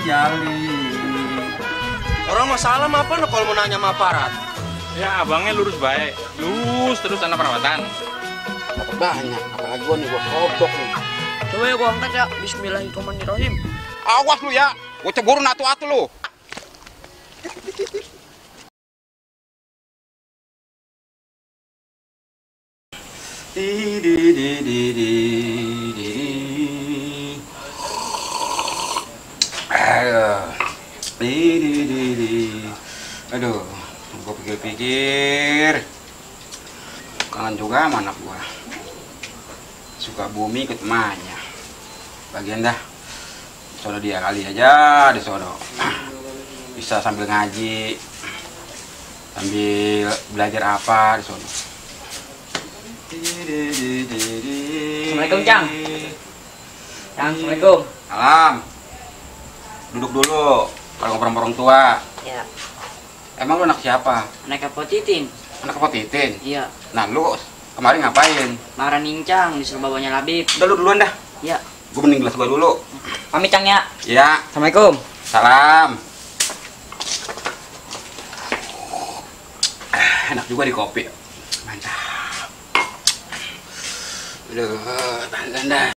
jali. Orang masalah apa nih kalau mau nanya sama aparat? Ya abangnya lurus baik, lurus terus anak perawatan. Dapat banyak, apalagi gua nih gua sobok nih. Coba ya gua angkat ya. Bismillahirrahmanirrahim. Awas lu ya, gua ceburin atu-atu lu. Aduh, gua pikir-pikir kangen juga sama anak gua. Suka bumi ikut emaknya. Bagian dah, sono dia kali aja di sono. Bisa sambil ngaji, sambil belajar apa di sono. Assalamualaikum, Cang. Cang, assalamualaikum. Salam. Duduk dulu. Kalau ngobrol orang tua. Ya. Emang lu anak siapa? Anak apa Titin? Anak apa Titin? Iya. Nah lu kemarin ngapain? Maranin Cang disuruh bapaknya Labib. Udah lu duluan dah. Iya. Gue mending gelas gua dulu. Pamit Cang ya. Ya. Assalamualaikum. Salam. Enak juga di kopi. Mantap. Aduh, tahan dah.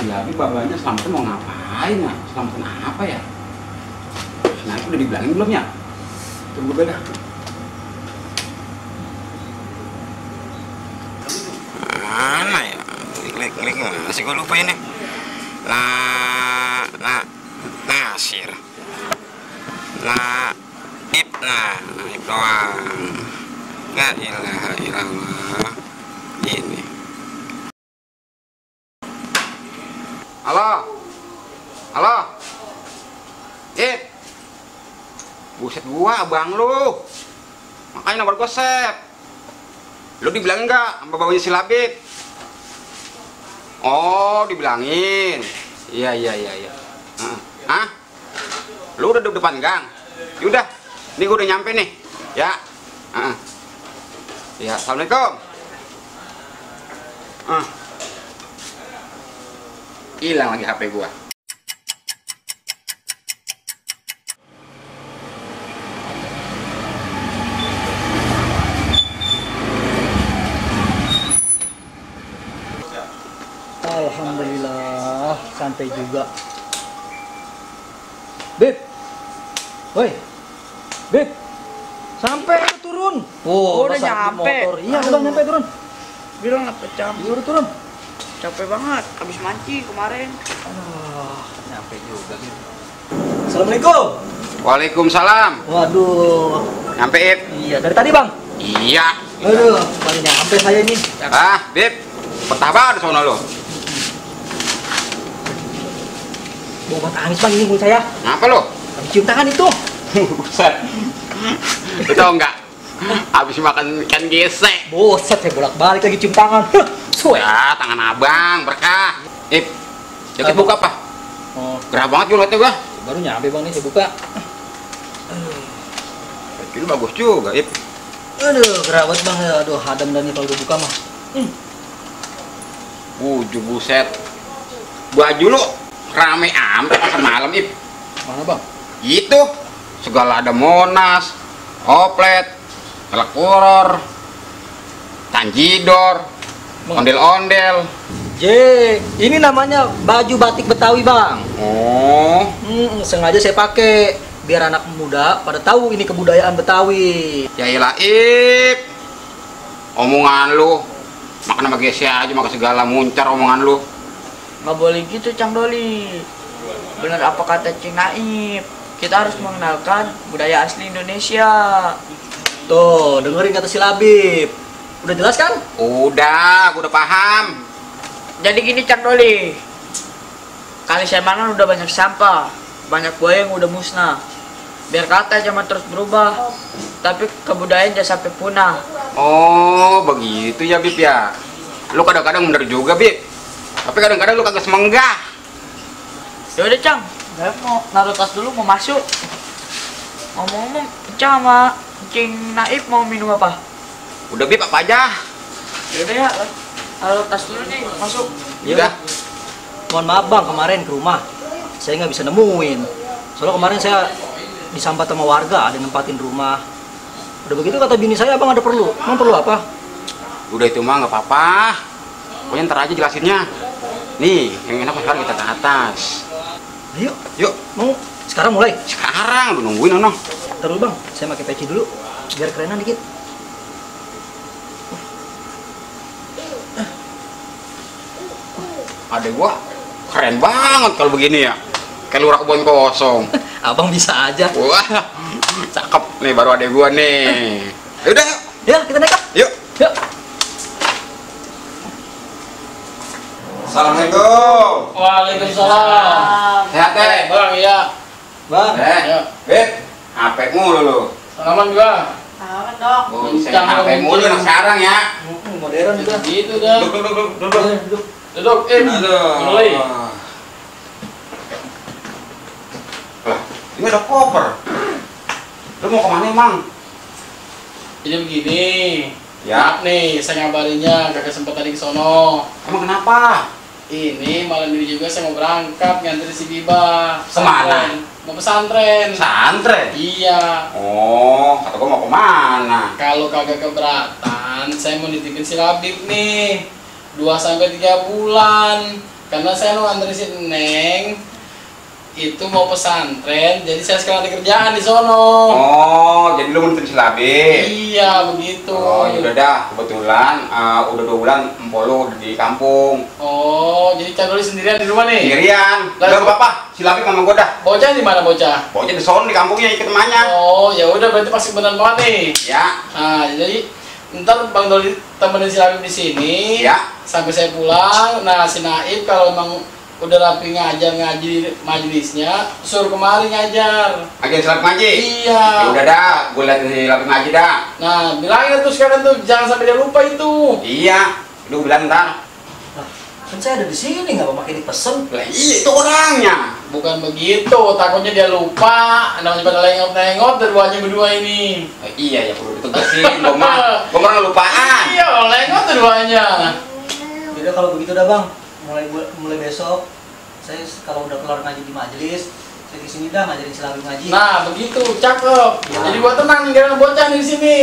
Ya, tapi bapaknya selamatan mau ngapain ya? Selamatan apa ya? Nah, udah dibilangin belum ya? Tunggu beda. Mana ya? Klik masih gue lupa ini. Nasir. Ib doang. La ilaha illallah. Ini. Halo? Halo? Buset gua abang lu. Makanya nomor gua save. Lu dibilangin nggak sama bapaknya si Labib? Oh, dibilangin. Iya. Hah? Lu udah duduk depan gang? Yaudah, ini gua udah nyampe nih. Ya. Ya, assalamualaikum. Hilang lagi HP gua. Alhamdulillah sampai juga. Beb, woi, Beb, sampai udah turun. Udah nyampe. Motor. Iya, udah nyampe turun. Bilang apa Cang? Iya, udah turun. Capek banget. Habis mancing kemarin. Aduh, nyampe juga gitu. Assalamualaikum. Waalaikumsalam. Waduh. Nyampe, Ib? Iya, dari tadi bang. Iya. Aduh, baru nyampe saya ini. Bib, betah banget sono lo. Bawa obat angin bang, ini mulut saya. Ngapa lo? Habis cium tangan itu. Buset. Lu tau nggak? Habis makan ikan gesek. Buset, saya bolak-balik lagi cium tangan. Suwe. Ya, tangan abang, berkah. Ip, jaket buka apa? Oh, Gerah banget gue liatnya gua. baru nyampe bang nih, saya buka. Itu bagus juga, Ip. Aduh, gerawat bang. Aduh, hadam dan nih kalau udah buka mah. Buset. Baju lu rame amat pas malam, Ip. Mana bang? Gitu. Segala ada Monas, Oplet, Kelak Horor, Tanjidor, ondel-ondel. Ini namanya baju batik Betawi bang. Oh, Sengaja saya pakai biar anak muda pada tahu ini kebudayaan Betawi. ya iyalah, Ip. Omongan lu makan sama Gesya aja, makan segala muncar omongan lu. Nggak boleh gitu Cang Doli. Bener apa kata Cing Naib. Kita harus mengenalkan budaya asli Indonesia. Tuh, dengerin kata si Labib. Udah jelas kan? Udah, gua udah paham. Jadi gini Cang Doli. Kali Semangan udah banyak sampah. Banyak buaya yang udah musnah. Biar kata zaman terus berubah, tapi kebudayaan jangan sampai punah. Oh, begitu ya, Bib ya. Lu kadang-kadang bener juga, Bib. Tapi kadang-kadang lu kagak semenggah. Yaudah Cang, saya mau naruh tas dulu, mau masuk. Ngomong-ngomong, Cang sama Cing Naif mau minum apa? Udah, Bib, apa aja? Yaudah ya, naruh tas dulu nih, masuk. Udah. Mohon maaf bang, kemarin ke rumah saya nggak bisa nemuin. Soalnya kemarin saya disambat sama warga, ada yang nempatin rumah. Udah begitu kata bini saya, bang ada perlu. Emang perlu apa? Udah itu mah nggak apa-apa. Pokoknya ntar aja jelasinnya. Nih, yang enak sekarang kita ke atas. Ayo, Yuk, mau sekarang mulai. sekarang lu nungguin ono. Ntar dulu bang, saya pakai peci dulu biar kerenan dikit. Adek gua keren banget kalau begini ya. Kayak lurah kebun kosong. Abang bisa aja. Wah, cakep nih baru adek gua nih. Yaudah, yuk. Ya, kita naik. Yuk. Yuk. Assalamualaikum. Waalaikumsalam. Sehat deh. Bang, iya. Bang. Ya. Beb, HP mulu lu. Salaman juga. Aman dong. Buset, Jangan HP mulu mungkin. anak sekarang ya. Modern juga. Gitu dah. Duduk. Duduk, Aduh. mulai. Lah, ini ada koper. Lu mau kemana emang? Jadi begini, Ya. maaf nih, saya ngabarinnya kagak sempet tadi ke sono. Emang kenapa? Ini malam ini juga saya mau berangkat nganterin si Biba. Kemana? Pesantren. Mau pesantren. Santren. Iya. Oh, kata gua mau kemana? Kalau kagak keberatan, saya mau nitipin si Labib nih 2-3 bulan. Karena saya mau nganterin si Neng itu mau pesantren, jadi saya sekarang ada kerjaan di sono. Oh, jadi lu mau nonton si Labe? Iya, begitu. Oh, yaudah dah. Kebetulan udah 2 bulan empok lu udah di kampung. Oh, jadi Cak Doli sendirian di rumah nih? Sendirian. Lah, Udah apa? Si Labe sama gua dah. Bocah di mana bocah? Pokoknya di sono di kampungnya ikut temannya. Oh, ya udah berarti pasti benar banget nih. Ya. Nah, jadi ntar Bang Doli temenin si Labib di sini. Ya. Sampai saya pulang. Nah, si Naib kalau emang udah rapi ngaji majelisnya, suruh kemari ngajar. Agen si Labe ngaji? Iya. Ya udah dah, gua liat si Labe ngaji dah. Nah, bilangin tuh sekarang tuh jangan sampai dia lupa itu. Iya. Udah gua bilang ntar. Kan saya ada di sini, nggak mau pakai dipesen. Lah iya itu orangnya. Bukan begitu, takutnya dia lupa. Namanya pada lengok-lengok berdua ini. Iya ya perlu ditegasin. Gua pernah lupaan. Iya, lengok keduanya. Jadi kalau begitu dah bang, mulai besok saya kalau udah kelar ngaji di majelis, saya di sini dah ngajarin si Labib ngaji. Nah, begitu, cakep. Ya. Jadi gua tenang ninggalin bocah nih di sini.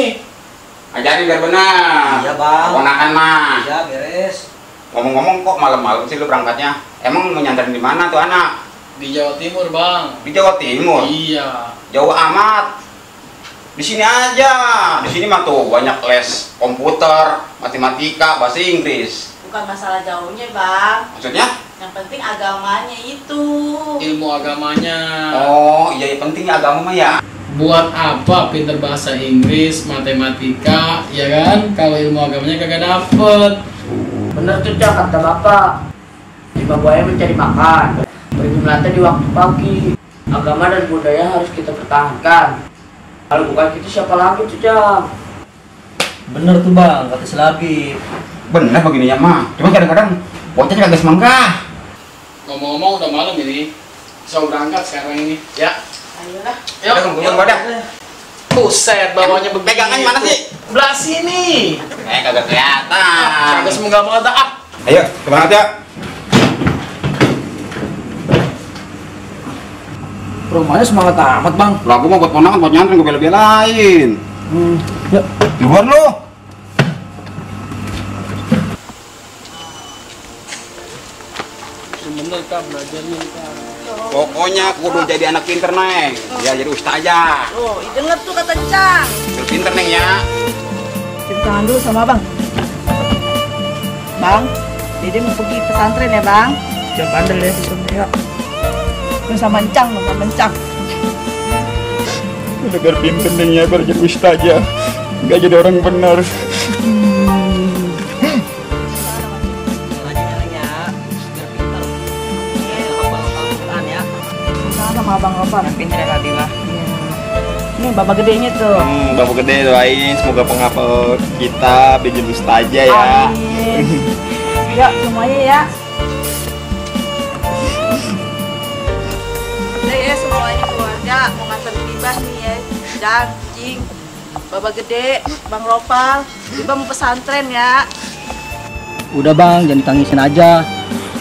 Ajarin biar benar. Iya, Bang. Ponakan mah. Ya beres. Ngomong-ngomong kok malam-malam sih lu berangkatnya? Emang mau nyantarin di mana tuh anak? Di Jawa Timur, Bang. Di Jawa Timur. Iya. Jauh amat. Di sini aja. Di sini mah tuh banyak les komputer, matematika, bahasa Inggris. Bukan masalah jauhnya, Bang. Maksudnya? Yang penting agamanya itu. Ilmu agamanya. Oh, iya pentingnya agama mah ya. Buat apa pinter bahasa Inggris, matematika, ya kan? Kalau ilmu agamanya kagak dapet. Bener tuh Cang, kata bapak. Jika buaya mencari makan, pergi melata di waktu pagi. Agama dan budaya harus kita pertahankan. Kalau bukan kita siapa lagi tuh Cang? Bener tuh bang, kata si Labib. Bener begininya mah. Cuma kadang-kadang bocahnya kagak semangat. Ngomong-ngomong udah malam ini. Saya berangkat sekarang ini. Ya. Ayolah. Yuk. Ayo, tunggu badan. Buset, bawahnya begini. Pegangannya mana sih? Belah sini. Kagak kelihatan. Kagak semoga banget ah. Ayo, semangat ya. Rumahnya semangat amat bang. Lagu mah buat ponakan, buat nyantren, gue bela-belain. Ya. Luar lu. Bener Kak, belajarnya Kak. Pokoknya kudu jadi anak pinter, Neng. Ya, jadi ustazah. Oh, denger tuh kata Cang. Terus pinter, Neng ya. Cium tangan dulu sama Bang. Bang, Dede mau pergi pesantren ya, Bang? Jangan bandel ya di sini ya. Terus sama Encang, sama Encang. Biar pinter Neng ya, biar jadi ustazah. Nggak jadi orang benar. Ngajinya Neng ya, biar pintar. Hafal Al-Quran ya. Sama Abang Ropan. Pinter ya Kak Bila. Ini bapak gedenya tuh. Bapak gede doain semoga penghafal kita jadi ustazah ya. Amin. Yuk semuanya ya. Udah ya semuanya keluarga mau ngantar Bibah nih ya. Dan Cing, bapak gede, Bang Ropal, Bibah mau pesantren ya. Udah bang, jangan ditangisin aja.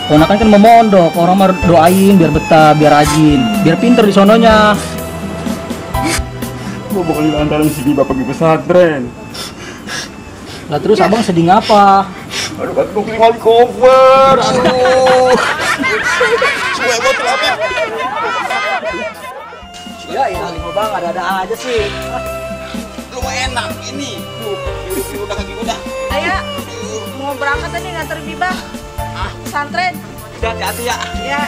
Ponakan kan mau mondok, orang mah doain biar betah, biar rajin, biar pinter di sononya. Gue bakal diantarin sini bapak di pesantren. Lah terus abang sedih ngapa? Aduh, kan gue tinggal di cover. Aduh. Semua gue terlapis. Ya ini bang, ada aja sih. Lu enak ini. Udah kaki udah. Udah ya, mau berangkat nih nganter Bibah. Pesantren. Udah hati-hati ya. Ya.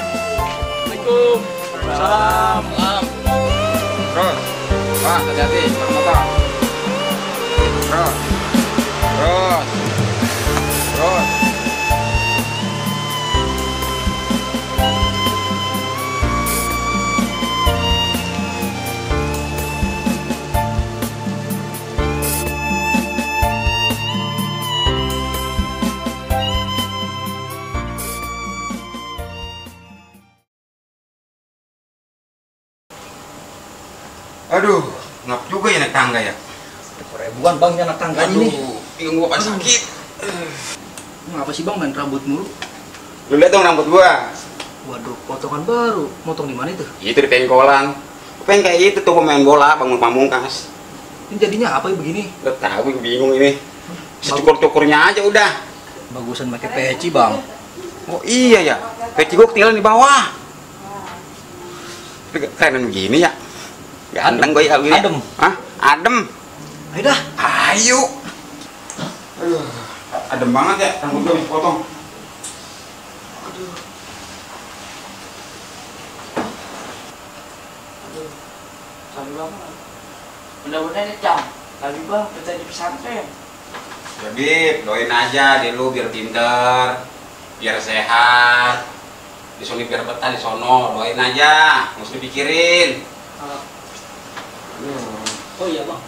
Assalamualaikum. Salam. Terus. Wah, hati-hati, pakai motor. Terus. Terus. Terus. Aduh, ngap juga ya naik tangga ya. Ribuan bang yang anak tangga ini. Bingung gua pas sakit. Ngapa sih bang main rambut mulu? Lu lihat dong rambut gua. Waduh, potongan baru. Motong di mana itu? Itu di pengkolan. Pengen kayak itu tuh pemain bola bangun pamungkas. Ini jadinya apa ya begini? Lu tahu bingung ini. Secukur-cukurnya aja udah. Bagusan pakai peci bang. Oh iya ya. Peci gua ketinggalan di bawah. Keren begini ya. Ganteng gue ya begini. Adem. Hah? Adem. Ayo dah. Ayo. Aduh, adem banget ya rambut gue bisa potong. Sambil banget. Mudah-mudahan nih Cang, Kak Bibah kerja di pesantren. Ya Bib, doain aja deh lu biar pinter, biar sehat. Di sini biar betah di sono, doain aja, nggak usah dipikirin. Oh iya bang,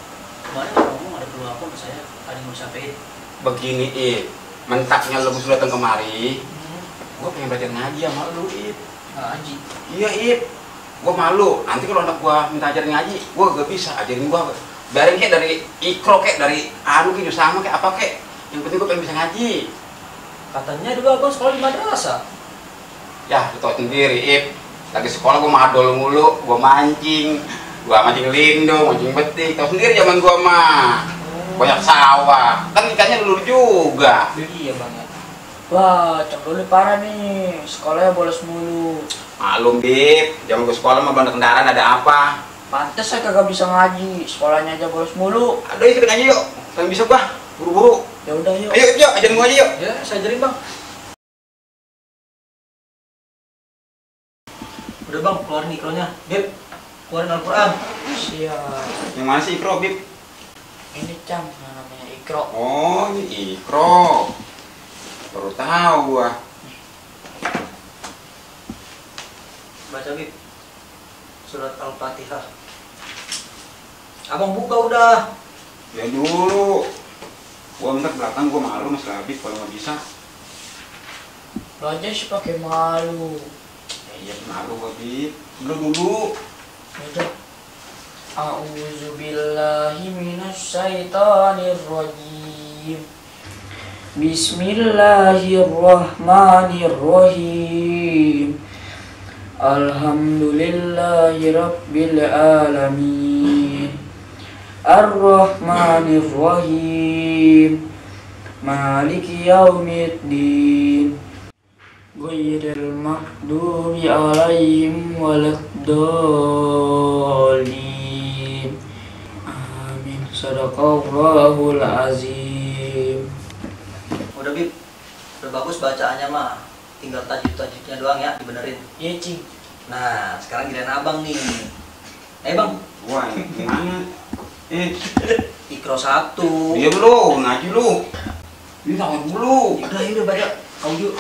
kemarin ngomong ada perlu apa ke saya? Ada yang mau disampaikan? Begini mentaknya lu sudah datang kemari. Gua pengen belajar ngaji sama lu Ngaji. Iya gua malu. Nanti kalau anak gua minta ajarin ngaji, gua gak bisa ajarin gua. Biarin kayak dari ikro kayak dari gitu sama kayak apa kayak. Yang penting gua pengen bisa ngaji. Katanya dulu abang sekolah di madrasah. Ya, lu tau sendiri, lagi sekolah gua madol mulu, gua mancing lindung, mancing betik, tau sendiri zaman gua mah. Banyak sawah, kan ikannya lulur juga. Iya bang ya. Wah, Cang Doli parah nih, sekolahnya bolos mulu. Malum Bib, zaman gua sekolah mah banyak kendaraan ada apa? Pantes saya kagak bisa ngaji, sekolahnya aja bolos mulu. Aduh, ikut ngaji yuk, kalian bisa gua, buru-buru. Ya udah yuk. Ayo, ajarin gua aja yuk. Ya, saya ajarin bang. Udah bang, keluarin ikronya. Bib, keluarin Al-Quran. Siap. Yang mana sih ikro, Bib? Ini Cang, yang namanya Ikro. Oh, ini ikro. Baru tahu gua. Baca Bib. Surat Al-Fatihah. Abang buka udah. Ya dulu. Gua bentar belakang gua malu Mas Labib kalau nggak bisa. Lo aja sih pakai malu. Iya malu gua Bib. Dulu. Udah. A'udzubillahi minasyaitonirrajim. Bismillahirrahmanirrahim. Alhamdulillahi rabbil alamin. Ar-Rahmanir-Rahim. Maliki yaumiddin. Ghairil maghdubi alaihim waladdallin. Amin. Sadaqallahul azim. Udah Bib. Udah bagus bacaannya mah. Tinggal tajwid-tajwidnya doang ya, dibenerin. Iya, Cing. Nah, sekarang giliran abang nih. Bang. Wah, gimana? Ikro 1. Iya lu, ngaji lu. Ini sama dulu. Udah baca. Audio.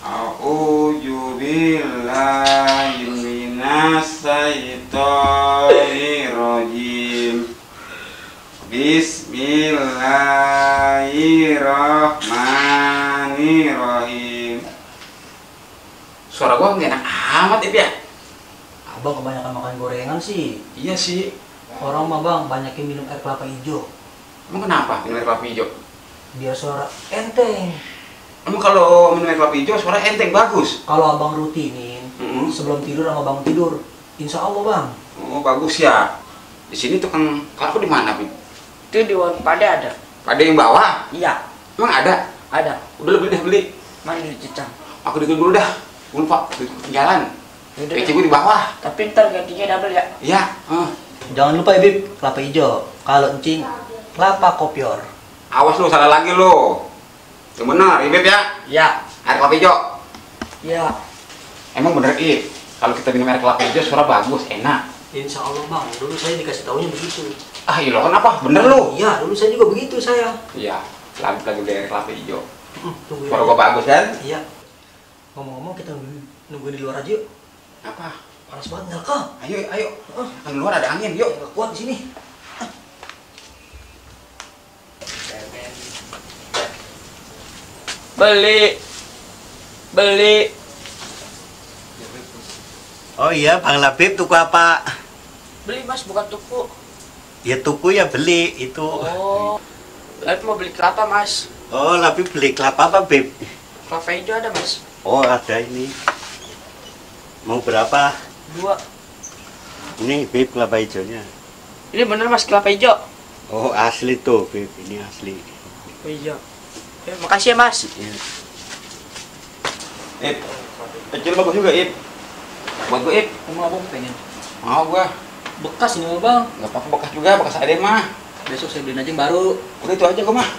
A'udzu billahi minasyaitonirrajim. Bismillahirrahmanirrahim. Suara gua nggak enak amat ya. Abang kebanyakan makan gorengan sih. Iya sih. Orang mah bang banyakin minum air kelapa hijau. Emang kenapa minum air kelapa hijau? Biar suara enteng. Emang kalau minum air kelapa hijau suara enteng bagus? Kalau abang rutinin sebelum tidur sama bangun tidur, insya Allah bang. Oh bagus ya. Di sini tukang kelapa di mana, Bib? Itu di warung Pade ada. Ada yang bawah? Iya, Emang ada? ada. Udah beli deh beli. Mana di Cicang? Aku dikit dulu dah. Gue lupa ketinggalan. Yaudah, PC gue di bawah. tapi ntar gantinya double ya. Iya. Jangan lupa ya Bib, kelapa hijau. Kalau encing, kelapa kopior. Awas lu salah lagi lu. Yang benar, Bib ya. Ya. Air kelapa hijau. Ya. Emang bener Ib, kalau kita minum air kelapa hijau suara bagus, enak. Insya Allah bang, dulu saya dikasih taunya begitu. Ah iya lo kenapa? Bener lu? Iya, dulu saya juga begitu saya. Iya, lagi beli air kelapa hijau. Tungguin Suara aja. gua bagus kan? Iya. Ngomong-ngomong kita nungguin di luar aja yuk. Apa? Panas banget nggak kah? Ayo, ayo. Kan luar ada angin, yuk. Nggak kuat di sini. Beli. Oh iya, Bang Labib tuku apa? Beli Mas, bukan tuku. Ya tuku ya beli itu. Oh. Labib mau beli kelapa Mas. Oh, Labib beli kelapa apa, Bib? Kelapa hijau ada Mas. Oh, ada ini. Mau berapa? 2. Ini Bib kelapa hijaunya. Ini bener Mas kelapa hijau. Oh, asli tuh, Bib. Ini asli. Oh iya. Ya, makasih ya Mas. Ya. Ib, kecil bagus juga Ib. Buat gua Ib. Mau abang pengen? Mau gua. Bekas ini mah bang. Gak apa-apa bekas juga, bekas ada mah. Besok saya beliin aja yang baru. Udah itu aja gua mah.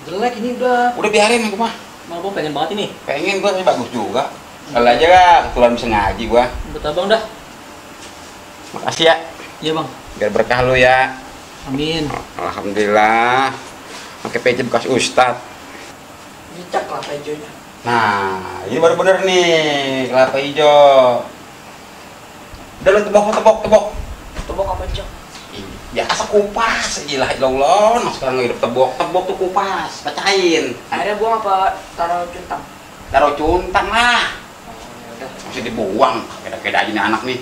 Jelek ini udah. Udah biarin gua mah. Mau abang pengen banget ini. Pengen gua, tapi bagus juga. Kali aja lah, kebetulan bisa ngaji gua. Buat abang dah. Makasih ya. Iya bang. Biar berkah lu ya. Amin. Alhamdulillah. Pakai peci bekas ustad. Dicak kelapa hijaunya. Nah, ini baru bener nih kelapa hijau. Udah lu tebok. Tebok apa hijau? Biasa kupas, ilah ilallah. Nah sekarang hidup tebok tuh kupas, pecahin. Akhirnya buang apa taruh cuntang? Taruh cuntang lah. Ya udah. Masih dibuang, keda-keda aja nih anak nih.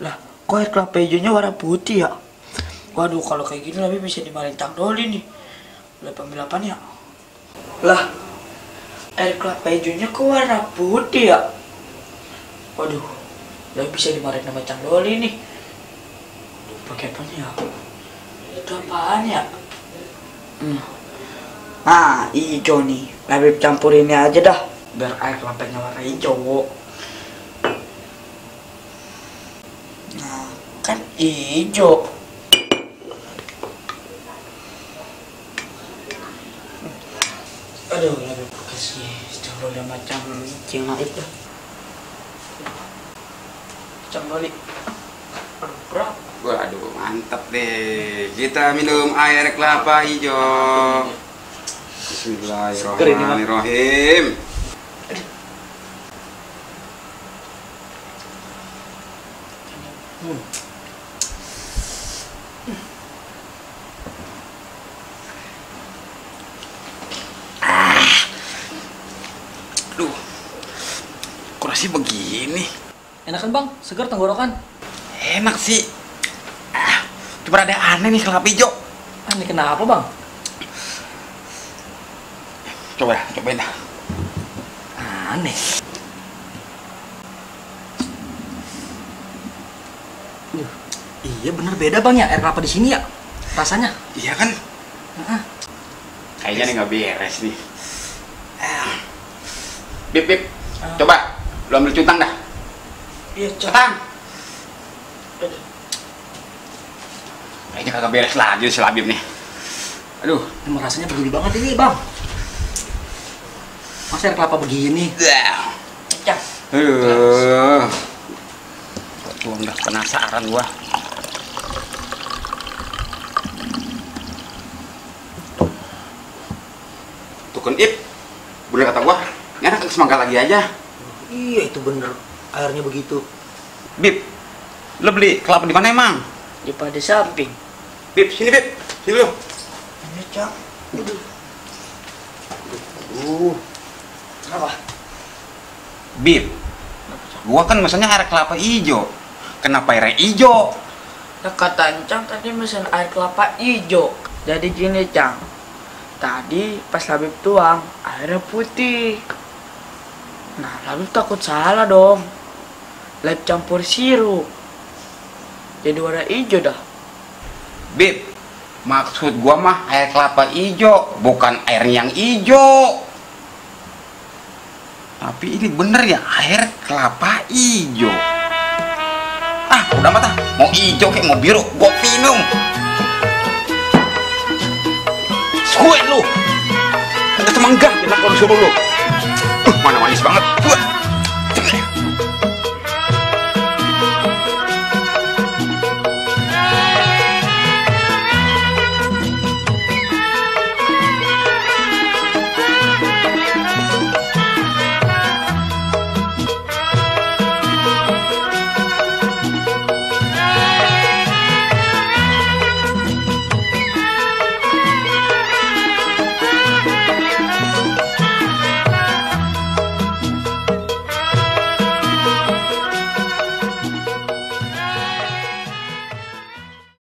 Lah, kok air kelapa hijaunya warna putih ya? Waduh, kalau kayak gini lebih bisa dimarin Cang Doli nih. Boleh panggil apa nih ya? Lah, air kelapa hijaunya kok warna putih ya? Waduh, lebih bisa dimarin sama Cang Doli nih. Pakai apa nih ya? Itu apaan ya? Nah, hijau nih. Lebih campurin ini aja dah. Biar air kelapanya warna hijau. Nah, kan hijau. Aduh, lebih kasih Cang Doli macam Cing Naib dah. Cang Doli. Aduh, berat. Waduh, mantap deh. Kita minum air kelapa hijau. Bismillahirrahmanirrahim. Aduh, kok rasanya begini? Enak kan bang? Segar tenggorokan. Enak sih. Cuma ada aneh nih kelapa hijau. Ini kenapa bang? Cobain dah. Aneh. Iya bener beda bang ya air kelapa di sini ya rasanya. Iya kan? Kayaknya nih nggak beres nih. Bip, coba lu ambil cuntang dah. Iya, Cuntang. Kayaknya kagak beres lagi si Labib nih. Aduh, Emang rasanya peduli banget ini bang. Masa air kelapa begini? Cang. Aduh. Gua udah penasaran gua. Tuh kan Ip, bener kata gua, ini anak semangka lagi aja. Iya itu bener, airnya begitu. Bib, lo beli kelapa di mana emang? Di pada samping. Bib, sini Bib, sini lo. Ini Cak. Kenapa? Bib, gua kan misalnya air kelapa hijau. Kenapa airnya hijau? Ya kata Encang tadi mesin air kelapa hijau. Jadi gini Cang, tadi pas Labib tuang airnya putih. Nah Labib takut salah dong. Labib campur sirup, jadi warna hijau dah. Bib, maksud gua mah air kelapa hijau, bukan air yang hijau. Tapi ini bener ya, air kelapa hijau. Ah, udah mata, mau hijau kayak mau biru, gua minum. Suwe lu, ada semangga, enak kalau disuruh lu. Mana manis banget, coba.